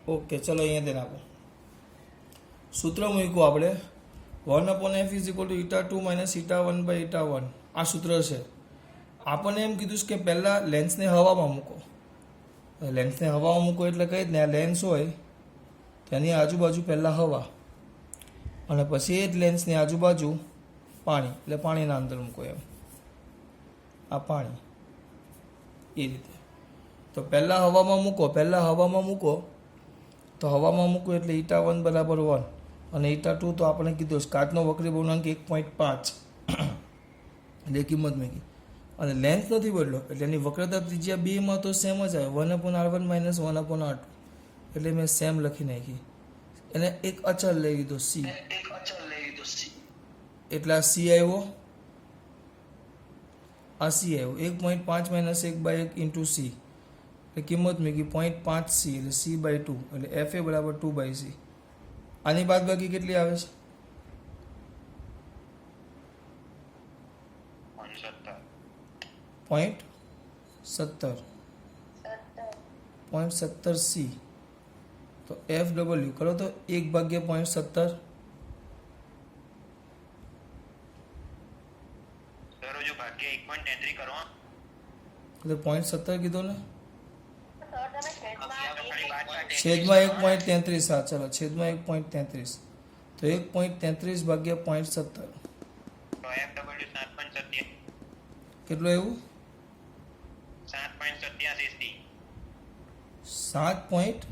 Okay, ચલો અહીંયા તેને આપો. સૂત્ર મૂક્યું આપણે 1/f is equal to eta 2 minus eta 1 by eta 1. આ સૂત્ર છે. આપણને એમ કીધું છે કે પહેલાં લેન્સને હવામાં મૂકો. લેન્સને હવામાં મૂકો એટલે કઈ જ ને, આ લેન્સ હોય તેની આજુબાજુ પહેલાં હવા અને પછી એ જ લેન્સની આજુબાજુ પાણી, એટલે પાણીના અંદર મૂકો એમ. આ પાણી એ રીતે. તો પહેલાં હવામાં મૂકો તો હવામાં મૂકો એટલે ઈટા 1 બરાબર 1 અને ઈટા 2 તો આપણે કીધું છે કાચનો વક્રી પૂર્ણાંક 1.5 એટલે કિંમત મૂકી. અને લેન્થ નથી બદલો એટલે એની વક્રતા ત્રિજ્યા બેમાં તો સેમ જ આવે, 1/r1 માઇનસ 1/r2 એટલે મેં સેમ લખી નાખી. એને એક અચળ લઈ લીધો સી, એટલે આ સી આવ્યો, આ સી આવ્યો. 1.5 માઇનસ 1/1 ઇન્ટુ સી એટલે કિંમત મૂકી 0.5 સી એટલે સી બાય 2 એટલે એફ એ બરાબર 2/c. આની બાદ બાકી કેટલી આવે છે? 0.17 સી. તો એફ ડબલ્યુ કરો તો 1/0.17 એટલે 0.17 કીધો ને, છેદમાં 1.33. હા ચલો, છેદમાં 1.33 તો 1.33 ભાગ્યા 0.17 કેટલું આવ્યું? 7.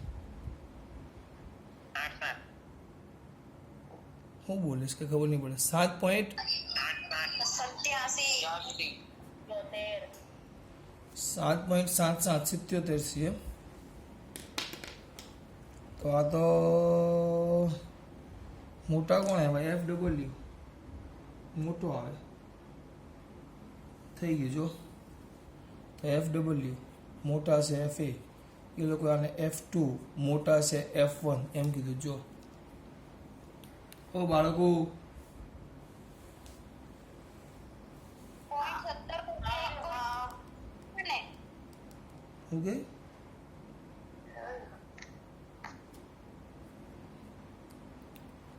હું બોલીશ કે ખબર નહીં પડે. 7.77 છે એમ. તો આ તો મોટા કોણ આવે? એફ ડબલ્યુ મોટો આવે, થઈ ગયું જો. તો એફ ડબલ્યુ મોટા છે એફ એ લોકો આને F2 મોટા છે F1 એમ કીધું. જો ઓ બાળકો, ઓકે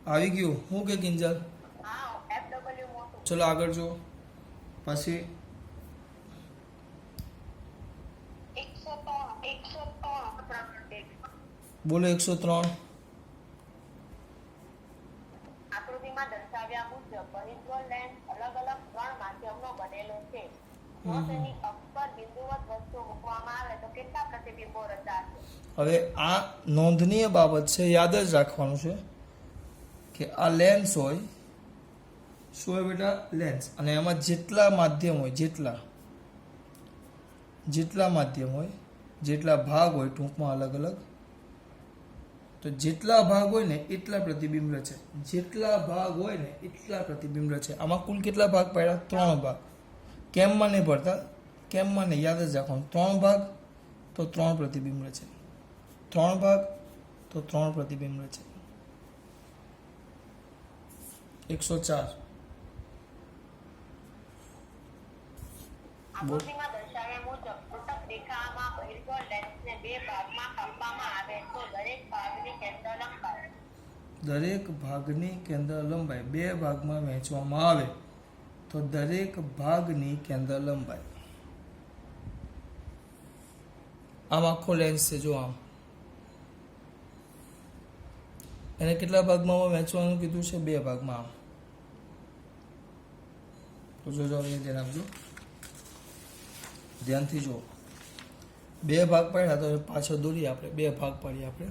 આવી ગયું. હું કે કિંજલ, ચલો આગળ જો. પછી બોલો 103. આકૃતિમાં દર્શાવ્યા મુજબ બહિર્ગોળ લેન્સ અલગ અલગ 3 માધ્યમનો બનેલો છે. જો તેની અક્ષ પર બિંદુવત વસ્તુ મૂકવામાં આવે તો કેટલા પ્રતિબિંબો રચાશે? હવે આ નોંધનીય બાબત છે, યાદ જ રાખવાનું છે કે આ લેન્સ હોય, શું હોય બેટા? લેન્સ. અને એમાં જેટલા માધ્યમ હોય, જેટલા માધ્યમ હોય, જેટલા ભાગ હોય ટૂંકમાં અલગ અલગ, તો જેટલા ભાગ હોય ને એટલા પ્રતિબિંબ રચે. જેટલા ભાગ હોય ને એટલા પ્રતિબિંબ રચે. આમાં કુલ કેટલા ભાગ પડ્યા? 3 ભાગ. કેમમાં નહીં પડતા, કેમમાં નહીં, યાદ જ રાખવાનું. 3 ભાગ તો 3 પ્રતિબિંબ રચે, 3 ભાગ તો 3 પ્રતિબિંબ રચે. 104. આકૃતિમાં દર્શાવ્યા મુજબ તૂટક રેખામાં બહિર્ગોળ લેન્સને 2 ભાગમાં કાપવામાં આવે તો દરેક ભાગની કેન્દ્ર લંબાઈ 2 ભાગમાં વહેંચવામાં આવે તો દરેક ભાગની કેન્દ્ર લંબાઈ. આમ આખો લેન્સ છે જો, આમ એને કેટલા ભાગમાં વહેંચવાનું કીધું છે? 2 ભાગમાં. આમ તો જોજો, અહીંયા ધ્યાન આપજો, ધ્યાનથી જો. 2 ભાગ પાડ્યા તો પાછળ દોરીએ આપણે. 2 ભાગ પાડીએ આપણે.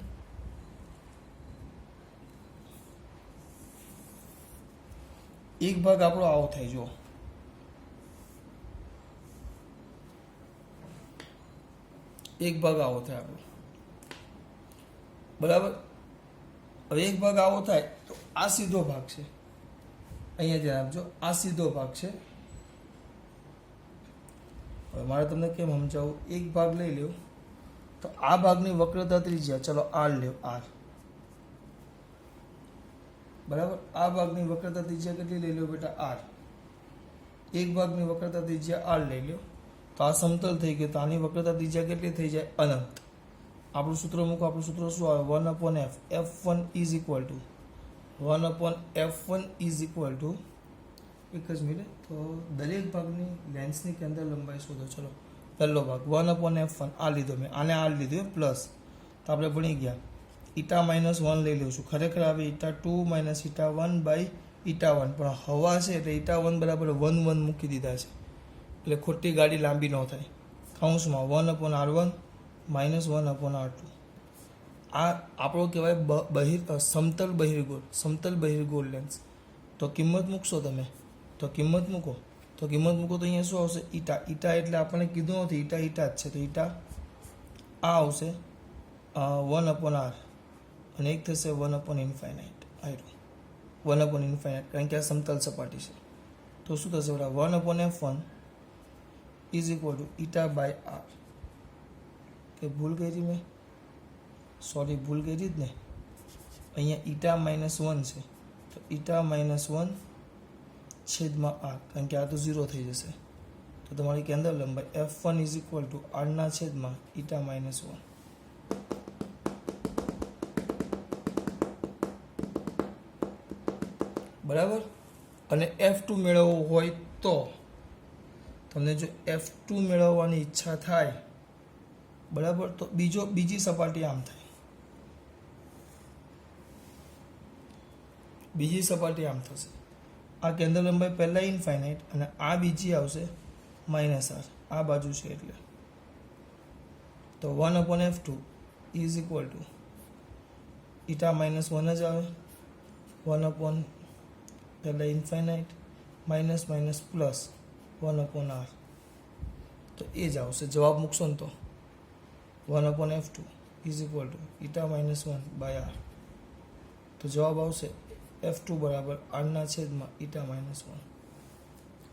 એક ભાગ આપણો આવો થાય જો, એક ભાગ આવો થાય આપણો, બરાબર. હવે એક ભાગ આવો થાય તો આ સીધો ભાગ છે, અહીંયા ધ્યાન આપજો, આ સીધો ભાગ છે. હવે મારે તમને કેમ સમજાવું? એક ભાગ લઈ લ્યો તો આ ભાગની વક્રતા ત્રિજ્યા, ચલો આર લ્યો, આર બરાબર. આ ભાગની વક્રતા ત્રિજ્યા કેટલી લઈ લો બેટા? આર. એક ભાગની વક્રતા ત્રિજ્યા આર લઈ લો તો આ સમતલ થઈ ગયું, તો આની વક્રતા ત્રિજ્યા કેટલી થઈ જાય? અનંત. આપણું સૂત્ર મૂકો. આપણું સૂત્ર શું આવે? 1/f. f1 is equal two 1/f1 is equal two, એક જ મિનિટ, તો દરેક ભાગની લેન્સની કેન્દ્ર લંબાઈ શોધો. ચલો પહેલો ભાગ 1/f1 આ લીધો મેં, આને આ લીધું પ્લસ, તો આપણે ભણી ગયા η-1 લઈ લઈશું. ખરેખર આવે η2 - η1 બાય η1, પણ હવા છે એટલે η1 બરાબર 1 મૂકી દીધા છે એટલે ખોટી ગાડી લાંબી ન થાય. કૌંસમાં 1/r1 - 1/r2. આ આપણો કહેવાય સમતલ બહિર્ગોળ લેન્સ. તો કિંમત મૂકશો તમે, તો કિંમત મૂકો તો અહીંયા શું આવશે? ઈટા એટલે આપણને કીધું નથી, ઈટા જ છે, તો ઈટા આ આવશે 1/r અને એક થશે 1/∞. આયરું 1/∞, કારણ કે આ સમતલ સપાટી છે. તો શું થશે? 1/f1 is equal to eta by R. કે ભૂલ કરી મેં? સોરી, ભૂલ કરી જ ને. અહીંયા ઈટા -1 છે, તો ઈટા -1 છેદમાં આર, કારણ કે આ તો 0 થઈ જશે. તો તમારી કેન્દ્ર લંબાઈ f1 ઇઝ ઇક્વલ ટુ આરના છેદમાં ઈટા -1. બરાબર. અને f2 મેળવવો હોય તો તમને જો f2 મેળવવાની ઈચ્છા થાય, બરાબર, તો બીજી સપાટી આમ થાય, બીજી સપાટી આમ થશે. આ કેન્દ્ર લંબાઈ પહેલાં ઇન્ફાઇનાઇટ અને આ બીજી આવશે -r, આ બાજુ છે એટલે. તો 1/f2 is equal to eta -1 જ આવે, 1/ પહેલાં ઇન્ફાઇનાઇટ માઇનસ પ્લસ 1/r, તો એ જ આવશે. જવાબ મૂકશો ને તો 1/f2 is equal to eta -1 by r. તો જવાબ આવશે f2 બરાબર આરના છેદમાં ઈટા -1.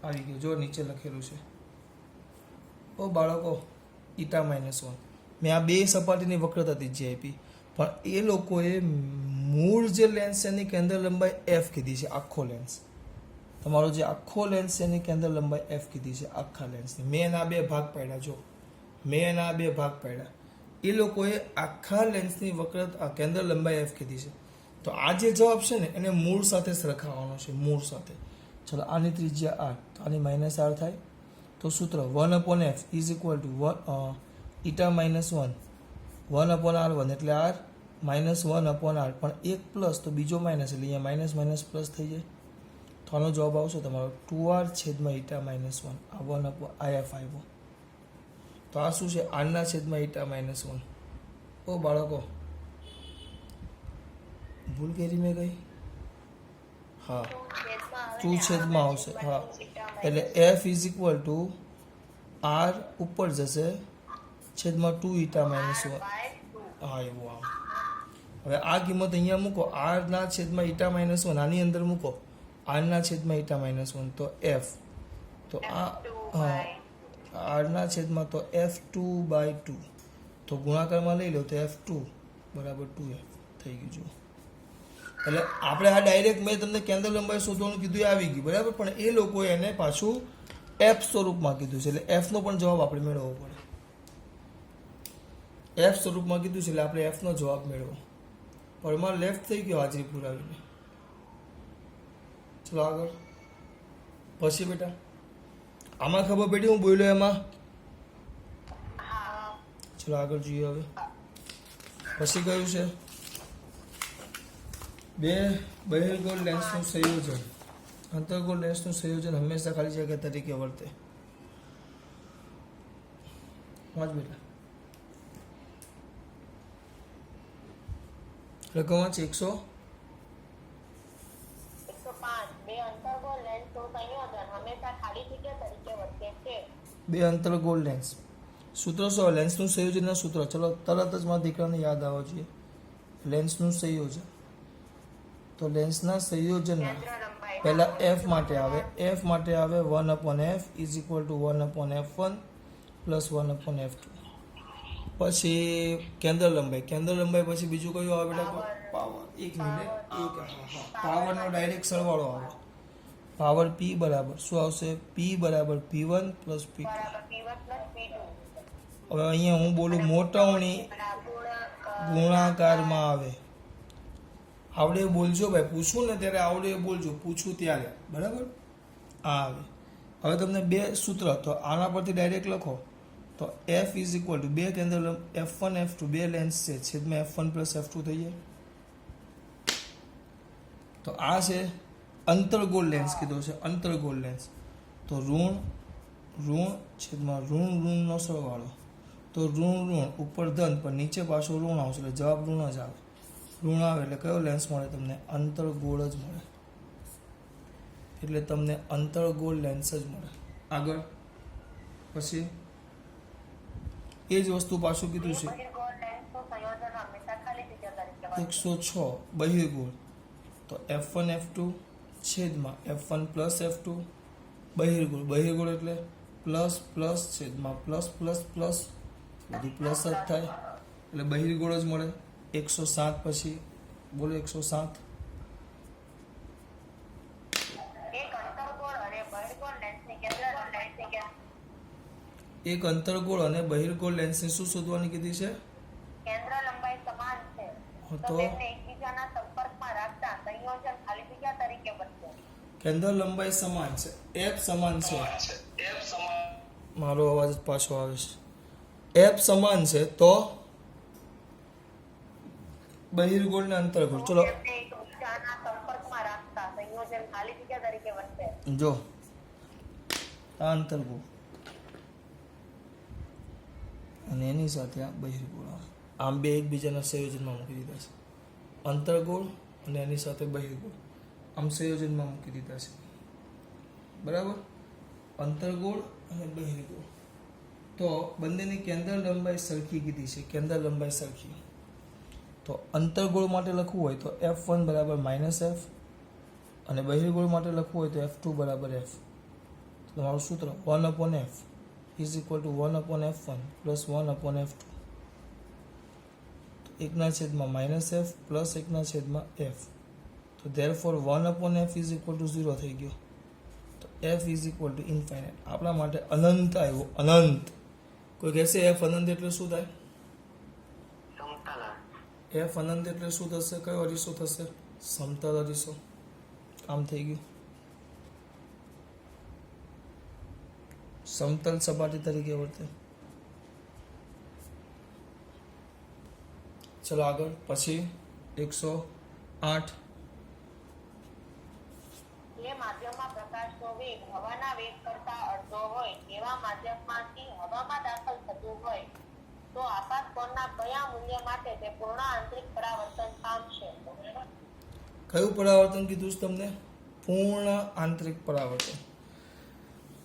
આવી ગયું, જો નીચે લખેલું છે. ઓ બાળકો, ઈટા -1 મેં આ બે સપાટીની વક્રતા ત્રિજ્યા આપી, પણ એ લોકોએ મૂળ જે લેન્સ છે એની કેન્દ્ર લંબાઈ f કીધી છે. આખો લેન્સ, તમારો જે આખો લેન્સ છે એની કેન્દ્ર લંબાઈ f કીધી છે, આખા લેન્સની. મેં એના બે ભાગ પાડ્યા. જો મેં એના બે ભાગ પાડ્યા, એ લોકોએ આખા લેન્સની વક્રતા કેન્દ્ર લંબાઈ f કીધી છે. તો આ જે જવાબ છે ને એને મૂળ સાથે સરખાવવાનો છે, મૂળ સાથે. ચલો આની ત્રિજ્યા r, તો આની -r થાય. તો સૂત્ર 1/f is equal to eta -1 1/r1 એટલે r -1/r, પણ એક પ્લસ તો બીજો માઇનસ, એટલે અહીંયા પ્લસ થઈ જાય. તો આનો જવાબ આવશે તમારો 2r છેદમાં ઈટા -1. આ 1/if આવ્યો. તો આ શું છે? આરના છેદમાં ઈટા -1. ઓ બાળકો, ભૂલ કરી મેં ગઈ? હા, 2 છેદમાં આવશે. હા, એટલે f is equal two r ઉપર જશે છેદમાં 2 ઈટા -1. હા, એવું આમ. હવે આ કિંમત અહીંયા મૂકો, r ના છેદમાં ઈટા -1 આની અંદર મૂકો, r ના છેદમાં ઈટા -1, તો f, તો આ r ના છેદમાં તો f2/2, તો ગુણાકારમાં લઈ લો તો f2 બરાબર 2f થઈ ગયું. જુઓ, એટલે આપણે આ ડાયરેક્ટ મેં તમને કેન્દ્ર લંબાઈ શોધવાનું કીધું, એ આવી ગયું, બરાબર. પણ એ લોકોએ એને પાછું f સ્વરૂપમાં કીધું છે, એટલે f નો પણ જવાબ આપણે મેળવવો પડે. f સ્વરૂપમાં કીધું છે એટલે આપણે f નો જવાબ મેળવો. પરમાર લેફ્ટ થઈ ગયો હાજરી પુરાવીને. ચલો આગળ. પછી બેટા આમાં ખબર પડી હું બોલ્યો એમાં? ચલો આગળ જોઈએ. હવે પછી કયું છે? બે બહિર્ગોળ લેન્સનું સંયોજન. અંતર્ગોળ લેન્સનું સંયોજન હંમેશા ખાલી જગ્યા તરીકે વર્તે. વાંચ બેટા. રકમ વાંચ. 105. બે અંતર્ગોળ લેન્સનું સંયોજન હંમેશા ખાલી જગ્યા તરીકે વર્તે છે. બે અંતર્ગોળ લેન્સ. સૂત્ર શું? લેન્સનું સંયોજનના સૂત્ર. ચલો તરત જ મારા દીકરાને યાદ આવવા જોઈએ. લેન્સનું સંયોજન, તો લેન્સના સંયોજનના પહેલા f માટે આવે. f માટે આવે 1/f is equal two 1/f1 plus 1/f2. પછી કેન્દ્ર લંબાઈ પછી બીજું કયું આવે બેટા? પાવર. એક મિનિટ, પાવરનો ડાયરેક્ટ સરવાળો આવે. પાવર p બરાબર શું આવશે? p બરાબર p1 પ્લસ p2. હવે અહીંયા હું બોલું મોટવણી. ગુણાકારમાં આવે. આવડે એ બોલજો ભાઈ, પૂછું ને ત્યારે આવડે એ બોલજો, પૂછું ત્યારે, બરાબર. આ આવે. હવે તમને બે સૂત્ર, તો આના પરથી ડાયરેક્ટ લખો તો F ઇઝ ઇક્વલ ટુ બે કેન્દ્ર F1 F2 બે લેન્સ છે, છેદમાં F1 પ્લસ F2 થઈ જાય. તો આ છે અંતર્ગોળ લેન્સ કીધો છે, અંતર્ગોળ લેન્સ. તો ઋણ ઋણ છેદમાં ઋણ ઋણનો સરવાળો, તો ઋણ ઋણ ઉપર ધન પણ નીચે પાછો ઋણ આવશે એટલે જવાબ ઋણ જ આવે. ઋણ આવે એટલે કયો લેન્સ મળે તમને? અંતર્ગોળ જ મળે. એટલે તમને અંતર્ગોળ લેન્સ જ મળે. આગળ પછી એ જ વસ્તુ પાછું કીધું છે. બહિર્ગોળ લેન્સનું સંયોજન હંમેશા ખાલી જગ્યા તરીકે વર્તે. 106 બહિર્ગોળ, તો F1 F2 છેદમાં F1 પ્લસ F2 બહિર્ગોળ. બહિર્ગોળ એટલે પ્લસ પ્લસ છેદમાં પ્લસ પ્લસ પ્લસ, બધું પ્લસ જ થાય એટલે બહિર્ગોળ જ મળે. 107 પછી બોલો 107. એક અંતર્ગોળ અને બહિર્ગોળ લેન્સની એક અંતર્ગોળ અને બહિર્ગોળ લેન્સની શું શોધવાની કીધી છે? કેન્દ્ર લંબાઈ સમાન છે તો તો તેમને એકબીજાના સંપર્કમાં રાખતા સંયોજન ખાલી જગ્યા તરીકે બનશે. કેન્દ્ર લંબાઈ સમાન છે, F સમાન છે. મારો અવાજ પાછો આવે છે. F સમાન છે તો બહિર્ગોળ ને અંતર્ગોળ. ચલો તેમને એકબીજાના સંપર્કમાં રાખતા સંયોજન ખાલી જગ્યા તરીકે બનશે. જો આ અંતર્ગોળ અને એની સાથે આ બહિર્ગોળ આવે. આમ બે એકબીજાના સંયોજનમાં મૂકી દીધા છે. અંતર્ગોળ અને એની સાથે બહિર્ગોળ આમ સંયોજનમાં મૂકી દીધા છે, બરાબર. અંતર્ગોળ અને બહિર્ગોળ. તો બંનેની કેન્દ્ર લંબાઈ સરખી કીધી છે, કેન્દ્ર લંબાઈ સરખી. તો અંતર્ગોળ માટે લખવું હોય તો F1 બરાબર -F અને બહિર્ગોળ માટે લખવું હોય તો F2 બરાબર F. તો તમારું સૂત્ર 1/F is equal two 1/F1 plus 1/F2. તો 1/-F પ્લસ 1/F. તો therefore 1/F is equal two 0 થઈ ગયો. તો F is equal two infinite. આપણા માટે અનંત આવ્યો, અનંત. કોઈ કહેશે F અનંત એટલે શું થાય? F અનંત એટલે શું થશે? કયો અરીસો થશે? સમતલ અરીસો. કામ થઈ ગયું. સમતલ સપાટી તરીકે વર્તે. ચલો આગળ. પછી 108. જે માધ્યમમાં પ્રકાશનો વેગ હવાના વેગ કરતા અડધો હોય એવા માધ્યમમાંથી હવામાં દાખલ થતું હોય તો આપાત કોણના કયા મૂલ્ય માટે તે પૂર્ણ આંતરિક પરાવર્તન પામશે? કયું પરાવર્તન કીધું છે તમને? પૂર્ણ આંતરિક પરાવર્તન.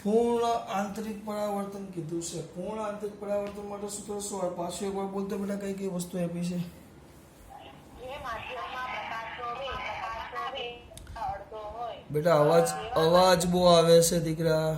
પૂર્ણ આંતરિક પરાવર્તન કીધું છે. પૂર્ણ આંતરિક પરાવર્તન માટે સૂત્ર શું આવે? પાછું એકવાર બોલતો બેટા, કઈ કઈ વસ્તુ આપી છે? જે માધ્યમમાં પ્રકાશનો વેગ અડધો હોય. બેટા અવાજ બહુ આવે છે દીકરા.